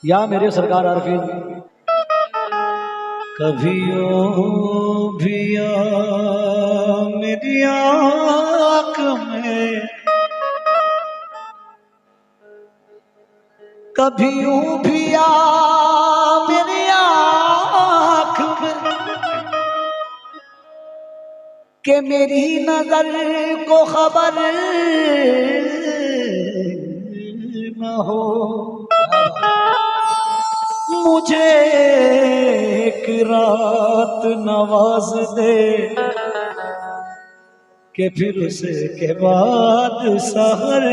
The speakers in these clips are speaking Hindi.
या मेरे सरकार आरफीन कभी ओ भिया मेरी आँख में, कभी यूं भिया मेरी आँख में कि मेरी नजर को खबर न हो। मुझे एक रात नवाज दे कि फिर उसे के बाद सहर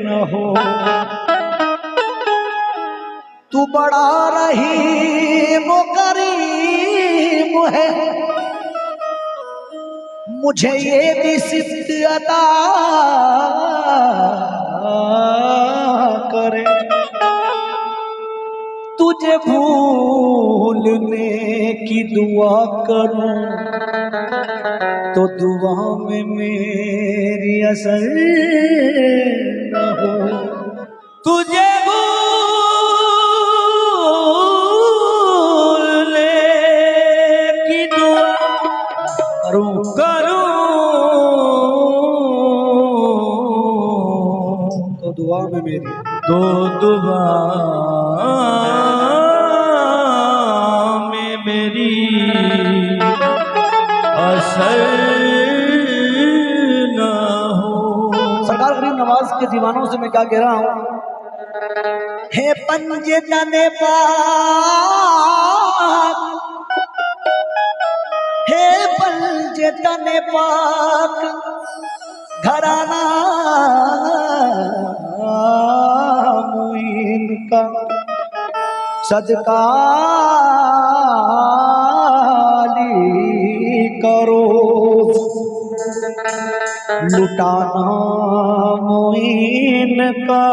न हो। तू बड़ा रहीम करीम है, मुझे ये भी सिद्ध अता करे। तुझे भूलने की दुआ करूं तो दुआ में मेरी असर न हो। तुझे भूलने की दुआ करूं तो दुआ में मेरी दुआ में मेरी असर न हो। सरकार गरीब नवाज के दीवानों से मैं क्या कह रहा हूँ, हे पंजे तने पाक, हे पंजे तने पाक घराना मुइन का सदका करो। लुटाना मुइन का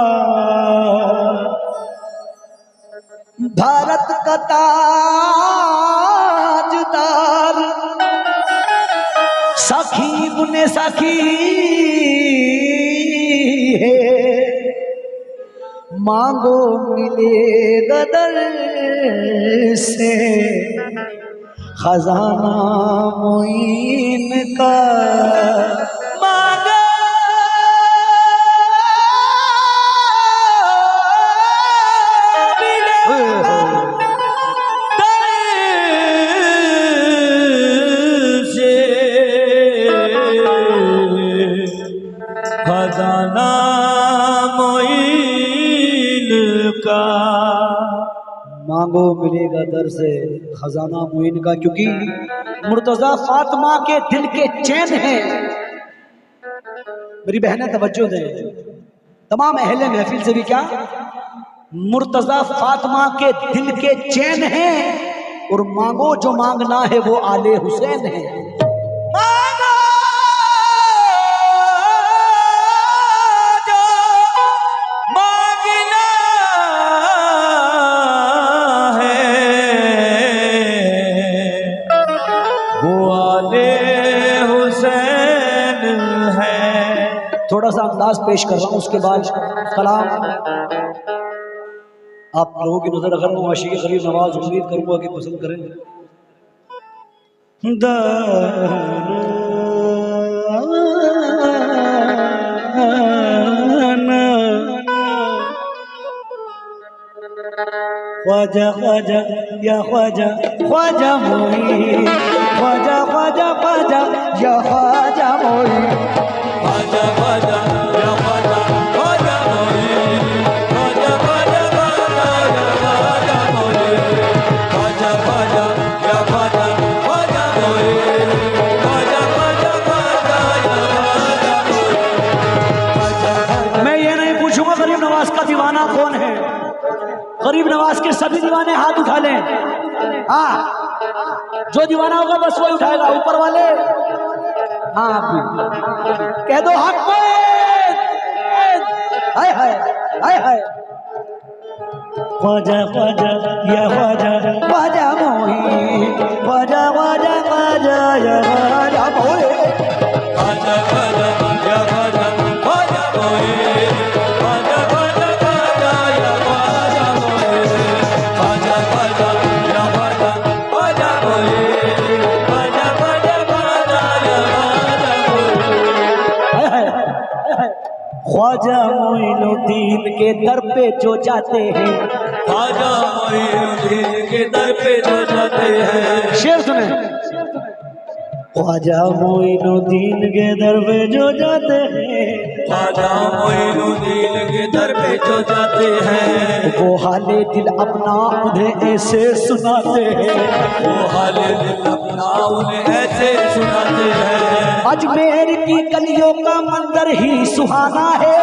भारत का ताजदार सखी बुने सखी है। मांगो मिलेगा दर से खजाना मुइन का। मांगो मिलेगा दर से खजाना का। मांगो मिलेगा दर से खजाना मुइन का, क्योंकि मुर्तजा फातिमा के दिल के चैन है। मेरी बहनें तवज्जो दें, तमाम अहले महफिल से भी क्या, मुर्तजा फातिमा के दिल के चैन है। और मांगो जो मांगना है वो आले हुसैन है। थोड़ा सा अंदाज पेश कर रहा हूं, उसके बाद कलाम आप लोगों की नजर रख रहा हूं। आशिक़ गरीब नवाज उम्मीद करूंगा कि पसंद करेंगे। ख्वाजा ख्वाजा या ख्वाजा ख्वाजा मोई, ख्वाजा ख्वाजा ख्वाजा या ख्वाजा मोई, ख्वाजा ख्वाजा या ख्वाजा ख्वाजा मोई, ख्वाजा ख्वाजा ख्वाजा मोई, ख्वाजा ख्वाजा या ख्वाजा ख्वाजा मोई, ख्वाजा ख्वाजा ख्वाजा या दीवाना कौन है? गरीब नवाज के सभी दीवाने हाथ उठा लें। हाँ, जो दीवाना होगा बस वही उठाएगा, ऊपर वाले। हाँ, आप भी कह दो हक पे। हाय हाय हाय हाय। ख्वाजा ख्वाजा या ख्वाजा ख्वाजा मोही, ख्वाजा ख्वाजा ख्वाजा या ख्वाजा मोही, ख्वाजा ख्वाजा या ख्वाजा ख्वाजा मोही, ख्वाजा ख्वाजा ख्वाजा या ख्वाजा मोही, ख्वाजा ख्वाजा या ख्वाजा ख्वाजा मोही, ख्वाजा ख्वाजा ख्वाजा या ख्वाजा मोही। ख्वाजा मोइनुद्दीन के दर पे जो जाते हैं, ख्वाजा मोइनुद्दीन के दर पे जो जाते हैं। शेर सुने। ख्वाजा मोइनुद्दीन के दर पे जो जाते हैं, ख्वाजा मोइनुद्दीन के दर पे जो जाते हैं, वो हाले दिल अपना उन्हें ऐसे सुनाते हैं, वो हाले दिल अपना उन्हें ऐसे सुनाते हैं। अजमेर की गलियों का मंजर ही सुहाना है,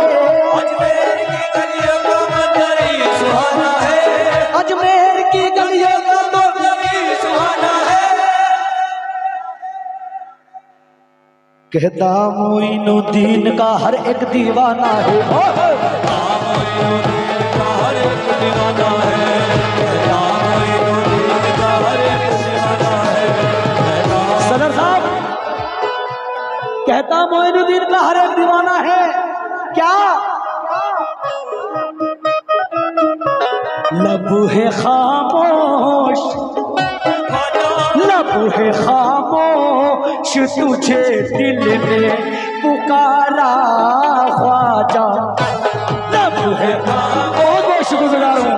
अजमेर की गलियों का मंजर ही सुहाना है, अजमेर की गलियों का मंजर ही सुहाना है। कहता मोइनुद्दीन का हर एक दीवाना है, मोइनुद्दीन का हर एक दीवाना है, मोइनुद्दीन का हर एक दीवाना है। सदर साहब, कहता मोइनुद्दीन का हर एक दीवाना है। क्या लब है खामोश, लब है खामोश, तुझे दिल ने पुकारा ख्वाजा, लब है खामोश, बहुत शुक्रगुजार हूं,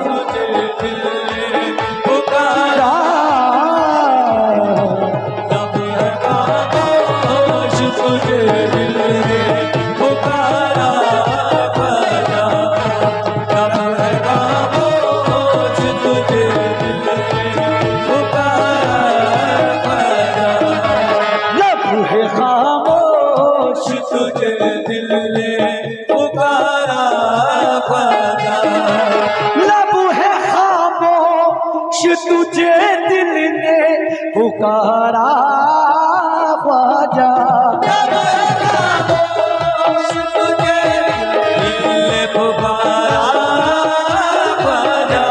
पुकारा तुझे दिल ने पुकारा ख्वाजा, लब है खामोश, तुझे दिल ने पुकारा ख्वाजा, लब है खामोश, तुझे दिल ने पुकारा ख्वाजा, लब है खामोश, तुझे दिल ने पुकारा ख्वाजा,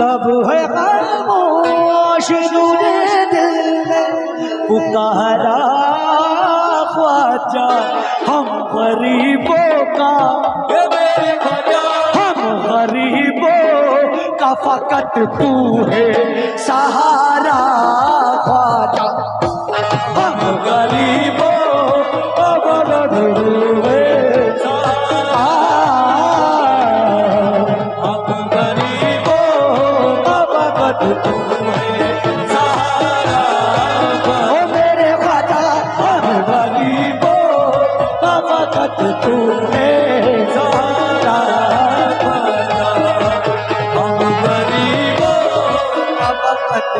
लब है खामोश, तुझे दिल ने पुकारा ख्वाजा। हम गरीबों का, हम गरीबों का फकत तू है सहारा ख्वाजा, हम गरीबों का फकत तू है हम गरीबों का फकत तू है सहारा, ओ मेरे ख्वाजा, हम गरीबों का फकत तू है सहारा। हम गरीबों का फकत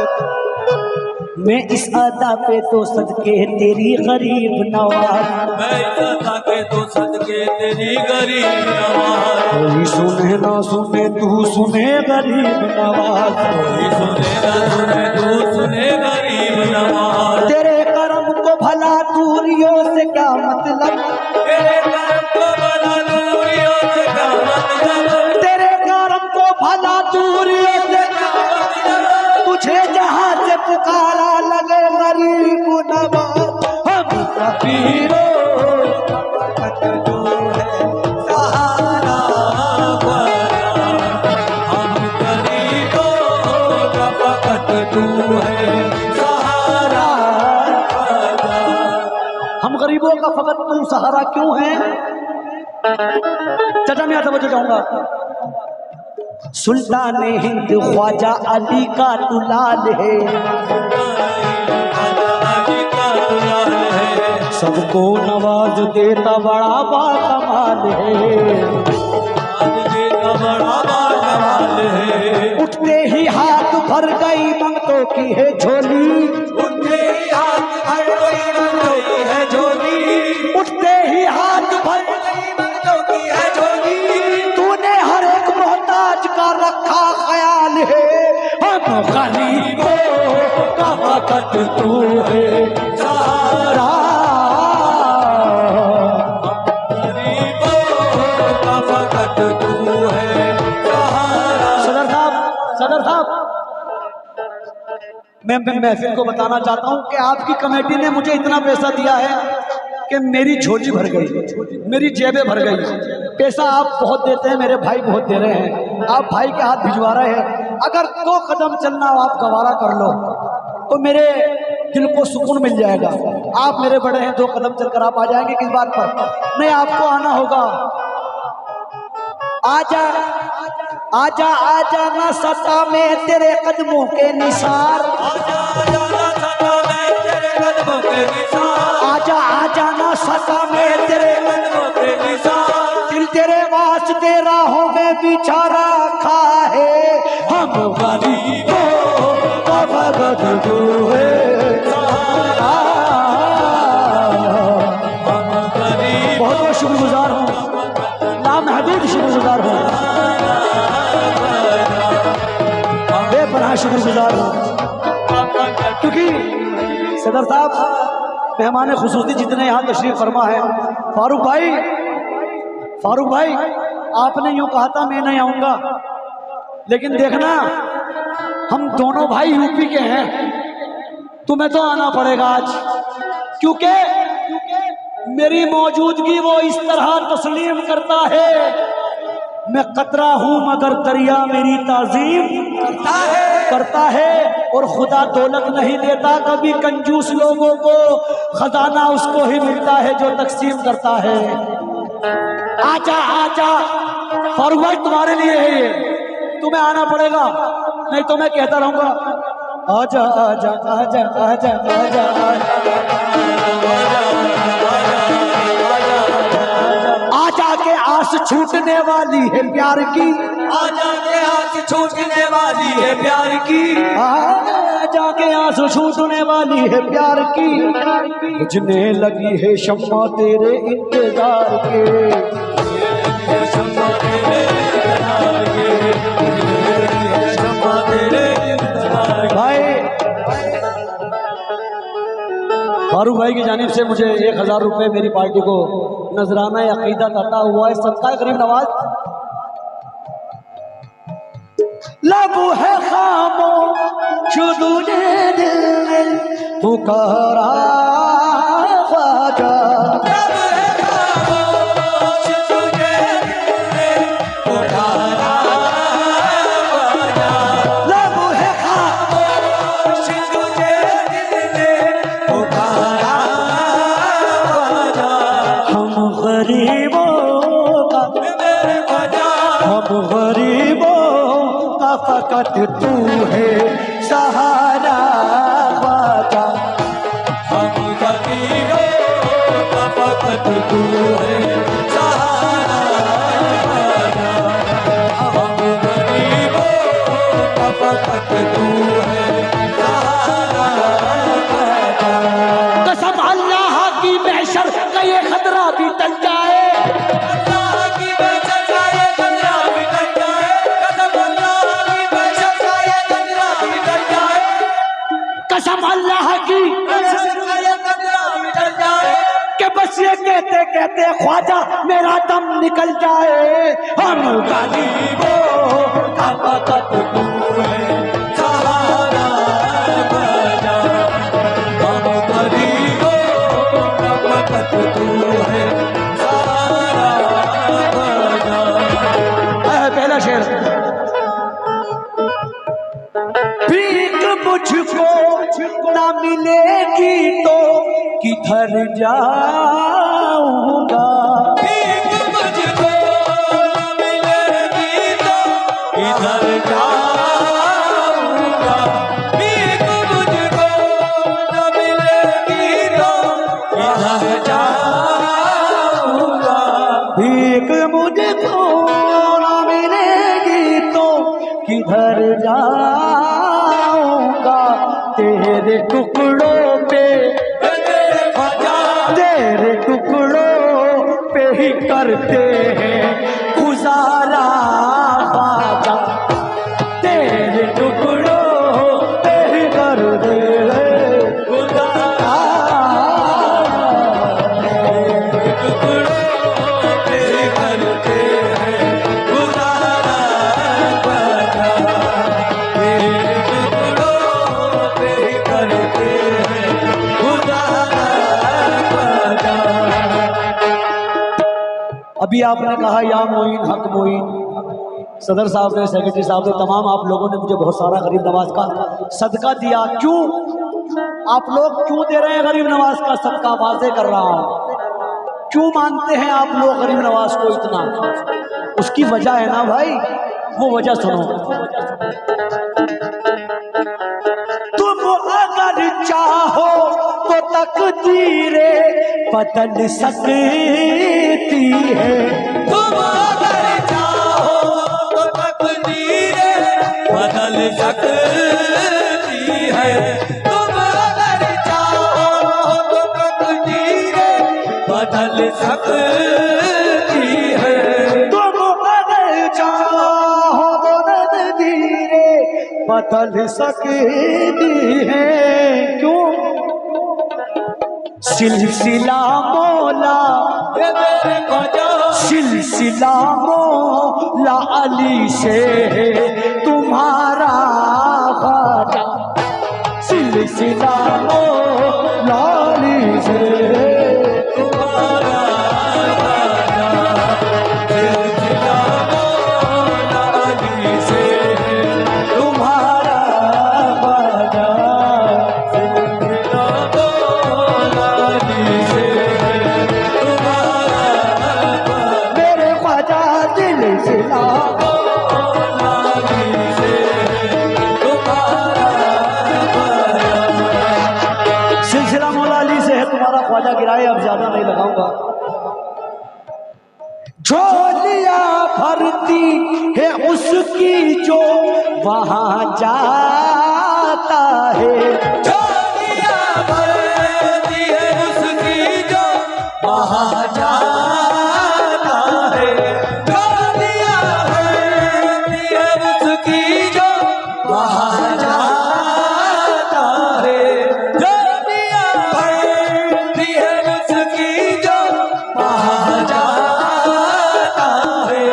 मैं इस अदा पे तो सदके तेरी गरीब नवाज, मैं सदा के तो सदके तेरी गरीब नवाज, कोई सुने ना सुने तू सुने गरीब नवाज, कोई सुने ना सुने तू सुने गरीब नवाज। तेरे करम को भला दूरियों से क्या मतलब, तेरे करम को भला दूरियों से क्या मतलब, तेरे करम को भला दूरियों से तुझे जहां से पुकारा लगे गरीब नवाज। हम कबीरों का फकत तू है सहारा ख्वाजा, हम गरीबों का फकत तू है सहारा ख्वाजा। हम गरीबों का फकत तू सहारा क्यों है? चाचा मैं आता बच्चा जाऊंगा। सुल्तान हिंद ख्वाजा अली का दुलाल है, सबको नवाज देता बड़ा बाकमाल है, उठते ही हाथ भर गई मंगतों की है झोली, उठते ही हाथ भर गई मंगतों की है झोली, उठते ही हाथ भर मंगतों की है झोली। तूने हर एक मोहल्ले तू है सहारा, गरीबों का फकत तू है सहारा। सदर साहब मैं महफिल को बताना चाहता हूं कि आपकी कमेटी ने मुझे इतना पैसा दिया है कि मेरी झोली भर गई, मेरी जेबें भर गई। पैसा आप बहुत देते हैं, मेरे भाई बहुत दे रहे हैं, आप भाई के हाथ भिजवा रहे हैं। अगर 2 कदम चलना आप गवारा कर लो तो मेरे दिल को सुकून मिल जाएगा। आप मेरे बड़े हैं, 2 कदम चलकर आप आ जाएंगे किस बात पर? नहीं, आपको आना होगा। आजा आजा आजा ना सता में तेरे कदमों के निसार, आजा आजा ना सता में तेरे कदमों के निसार, दिल तेरे वास्ते राहों में बिछा रखा है, हम गरीबों का फकत तू है सहारा। बहुत बहुत शुक्रगुजार हूँ, नामहदूद शुक्रगुजार हूँ, बेपनाह शुक्रगुजार हूँ। क्योंकि सदर साहब मेहमान खुसूसी जितने यहाँ तशरीफ फरमा है, फारूक भाई आपने यूं कहा था मैं नहीं आऊंगा, लेकिन देखना हम दोनों भाई यूपी के हैं, तुम्हें तो आना पड़ेगा आज, क्योंकि मेरी मौजूदगी वो इस तरह तस्लीम करता है। मैं कतरा हूं मगर दरिया मेरी ताजीम करता है। और खुदा दौलत नहीं देता कभी कंजूस लोगों को, खजाना उसको ही मिलता है जो तकसीम करता है। आजा आजा फारूक भाई तुम्हारे लिए है ये, तुम्हें आना पड़ेगा, नहीं तो मैं कहता रहूंगा आजा आजा आजा आजा आजा आजा के आस छूटने वाली है प्यार की, आजा के आस छूटने वाली है प्यार की, आजा के आस छूटने वाली है प्यार की, बुझने लगी है शम्मा तेरे इंतजार के, शम्मा तेरे इंतजार के, शम्मा तेरे इंतजार के। भाई फारूक भाई की जानिब से मुझे 1000 रुपए मेरी पार्टी को नजराना अकीदत अता हुआ है, सदका गरीब नवाज। लब है खामोश तूने दिल में पुकारा ख्वाजा, लब है खामोश तुझे दिल में पुकारा ख्वाजा, लब है खामोश तुझे दिल में पुकारा ख्वाजा, हम गरीबों का, मेरे ख्वाजा, हम गरीबों का फकत तू है सहारा ख्वाजा, हम गरीबों का फकत तू है सहारा ख्वाजा, हम गरीबों का फकत तू है सहारा ख्वाजा। कसम अल्लाह की महशर का ये खतरा भी टल जाए, अल्लाह की बेशक जाए गंगा भी टल जाए, कसम अल्लाह की बेशक जाए गंगा भी टल जाए, कसम अल्लाह की बेशक जाए गंगा भी टल जाए, कि बस ये कहते कहते ख्वाजा मेरा दम निकल जाए, हम गरीबों का फकत तू है सहारा ख्वाजा, हम गरीबों का फकत तू है सहारा ख्वाजा। पहला शेर। भीख मुझको ना मिलेगी तो किधर जाऊंगा, भीख मुझको न मिलेगी तो किधर जाऊंगा, भीख मुझको न मिलेगी तो किधर जाऊंगा, भीख मुझको ना मिलेगी तो किधर जाऊंगा, तेरे टुकड़ों पे, तेरे ख्वाजा, तेरे टुकड़ों पे ही करते हैं गुजारा ख्वाजा, तेरे टुकड़ों पे ही करते हैं अभी आपने कहा या मोइन हक मोइन, सदर साहब ने, सेक्रेटरी साहब ने, तमाम आप लोगों ने मुझे बहुत सारा गरीब नवाज का सदका दिया। क्यों आप लोग क्यों दे रहे हैं गरीब नवाज का सदका? वाजे कर रहा हूं, क्यों मानते हैं आप लोग गरीब नवाज को इतना? उसकी वजह है ना भाई, वो वजह सुनो। तुम अगर चाहो तो तकदीरे बदल सकती है, तुम अगर चाहो तो तकदीरें बदल सकती है। तुम अगर चाहो तो तकदीरें बदल सकती है। तुम अगर चाहो तो तकदीरे बदल सकती है। क्यों? सिलसिला मौला, ये मेरे ख्वाजा सिलसिला मौला अली से तुम्हारा ख्वाजा, सिलसिला मौला अली से तुम्हारा ख्वाजा, सिलसिला मौला अली से तुम्हारा ख्वाजा, सिलसिला मौला अली से तुम्हारा मेरे ख्वाजा सिलसिला मौला अली से तुम्हारा सिलसिला मौला अली से है तुम्हारा ख्वाजा। गिराए अब ज्यादा नहीं लगाऊंगा। झोलियां भरती है उसकी जो वहां जाता है, झोलियां भरती है उसकी जो वहां जाता है। झोलियां भरती है उसकी जो वहां जाता है। झोलियां भरती है उसकी जो वहां जाता है।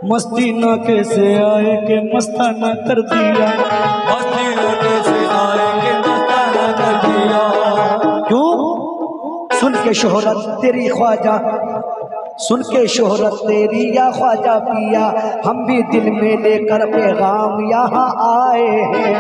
मस्ती न कैसे आए के मस्ताना कर दिया। मस्ती लगे से आएंगे मस्ताना कर दिया। क्यों? सुन के शोहरत तेरी ख्वाजा, सुन के शोहरत तेरी या ख्वाजा पिया, हम भी दिल में लेकर पैगाम यहाँ आए हैं।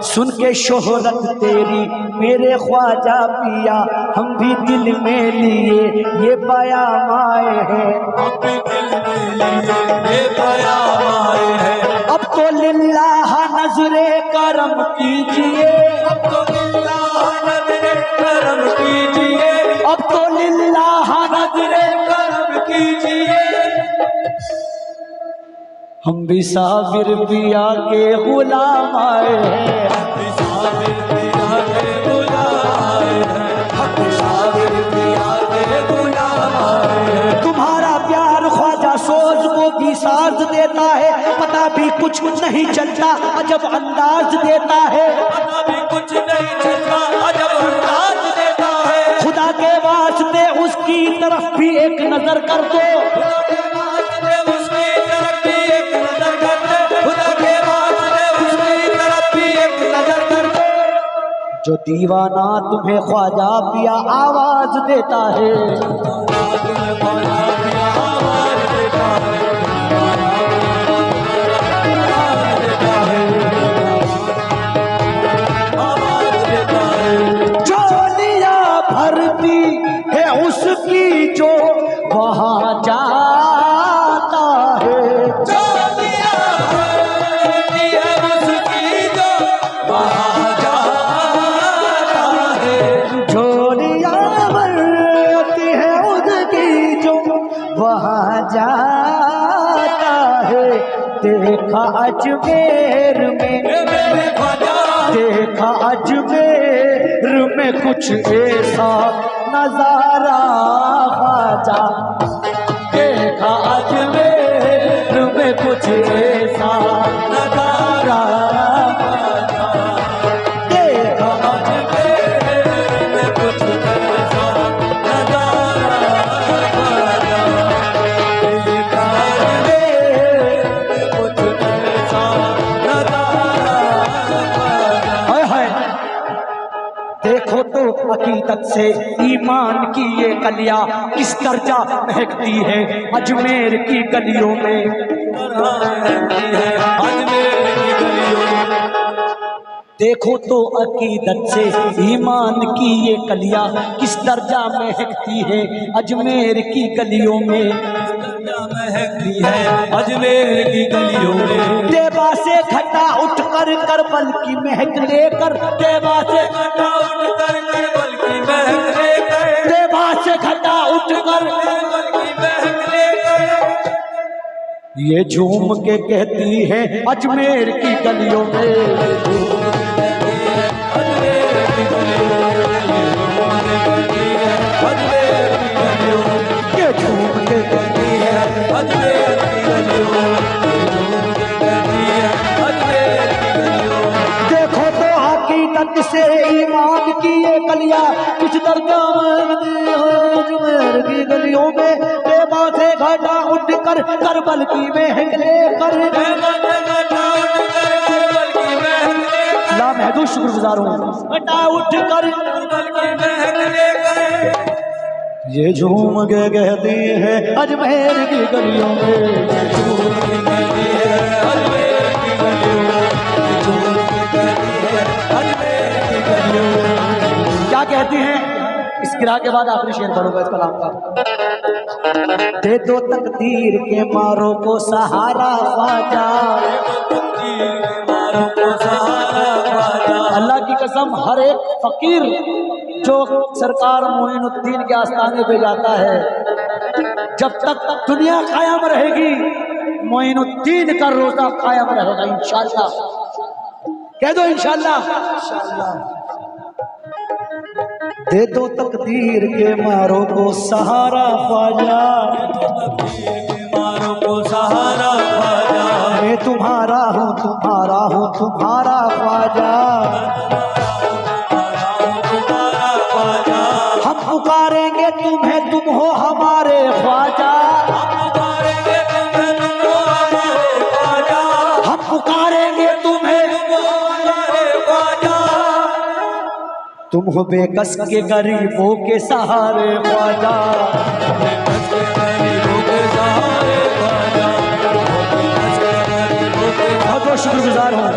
सुन के शोहरत तेरी मेरे ख्वाजा पिया, हम भी दिल में लिए ये बयाम आए हैं। अपने दिल में लिए ये बयान आए हैं। अब तो लिल्लाह नजरे करम कीजिए, अब तो लिल्लाह नज़रे करम कीजिए। अब तो लिल्लाह नजरे करम कीजिए। हम भी साबिर पिया के गुलाम आए हैं। हम साबिर पिया के गुलाम आए हैं। हम साबिर पिया के गुलाम आए हैं। तुम्हारा प्यार ख्वाजा सोच को भी साज देता है, पता भी कुछ नहीं चलता अजब अंदाज देता है। पता भी कुछ नहीं चलता अजब अंदाज देता है। खुदा के वास्ते उसकी तरफ भी एक नजर कर दो, खुदा के वास्ते उसकी तरफ भी एक नजर कर दे। खुदा के वास्ते उसकी तरफ भी एक नजर कर दे। जो दीवाना तुम्हें ख्वाजा पिया आवाज देता है। झोलियां भरती है उसकी जो वहां जाता है। झोलियां भरती है उसकी जो वहां जाता है। झोलियां भरती है उसकी जो वहां जाता है। देखा अजमेर में, ये मेरे ख्वाजा देखा अजमेर में कुछ ऐसा नजारा ख्वाजा, देखा अजमेर में कुछ ऐसा नजारा ख्वाजा, देखा अजमेर में कुछ ऐसा नजारा ख्वाजा। देखा अजमेर में कुछ ऐसा नजारा ख्वाजा। हाय हाय, देखो तो अकीदत से ईमान की ये कलियां किस दर्जा महकती है अजमेर की गलियों में। देखो तो अकीदत से ईमान की ये कलियां किस दर्जा महकती है अजमेर की गलियों में। महकती है अजमेर की गलियों में। देवा से घटा उठ कर करबल की महक लेकर, देवा से घटा उठ कर करबल की महक लेकर, देवा से घटा उठ कर करबल की महक लेकर, ये झूम के कहती है अजमेर की गलियों में। ये झूम के कहती है अजमेर की गलियों में। देखो तो हकीकत से ईमान की ये कलियां किस दर्जा महकती है अजमेर की गलियों में। देवा से घटा उठ कर करबल की महक लेकर, ला महदूद शुक्रगुजार हूँ, घटा उठ कर ये झूम के कहती है अजमेर की गलियों में। क्या कहती हैं इस गिरा के बाद आखिरी शेर पढ़ूंगा इस कलाम का। दे दो तकदीर के मारों को सहारा ख्वाजा, अल्लाह की कसम हर एक फकीर जो सरकार मोइनुद्दीन के आस्थाने पे जाता है, जब तक दुनिया कायम रहेगी मोइनुद्दीन का रोजा कायम रहेगा इंशाअल्लाह। कह दो इंशाअल्लाह। दे दो तकदीर के मारों को सहारा ख्वाजा, मारो को सहारा ख्वाजा, मैं तुम्हारा हूँ तुम्हारा हूँ तुम्हारा ख्वाजा। हम पुकारेंगे तुम्हें तुम हो हमारे ख्वाजा, हम पुकारेंगे तुम्हें तुम हो बेकस के गरीबों के सहारे ख्वाजा। बहुत बहुत शुक्रगुजार हूँ।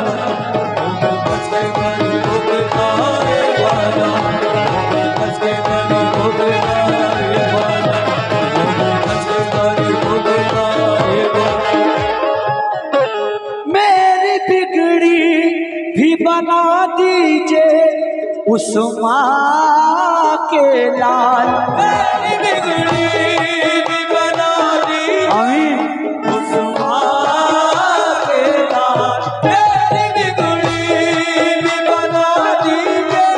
मेरी बिगड़ी भी बना दीजिए उस माँ के लाल, मेरी बिगड़ी भी बना दी आमीन। उस माँ के लाल, मेरी बिगड़ी भी बना दीजिए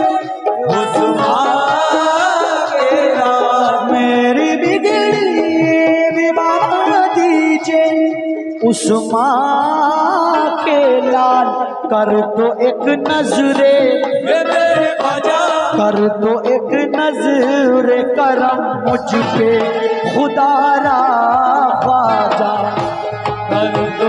उस माँ के लाल, मेरी बिगड़ी भी बना दीजिए उस माँ के लाल। कर तो एक नजरे मेरे ख्वाजा, कर तो एक नजरे करम मुझ पे खुदारा ख्वाजा। कर तो